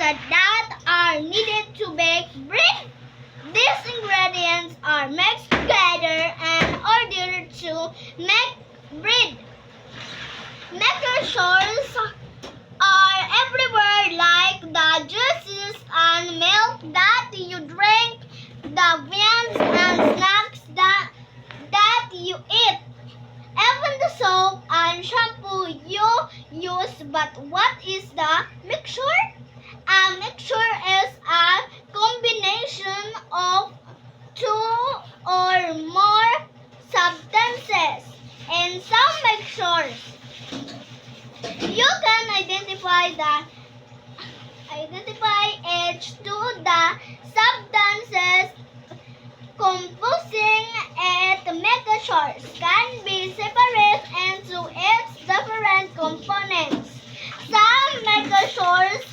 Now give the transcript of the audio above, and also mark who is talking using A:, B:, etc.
A: that are needed to bake bread. These ingredients are mixed together in order to make bread. Mixtures are everywhere, like the juices and milk that you drink, the viands and snacks that you eat, even the soap and shampoo you use. But what is the mixture? A mixture is a combination of two or more substances. In some mixtures, you can identify each to the substances composing it. Mixtures can be separated into its different components. Some mixtures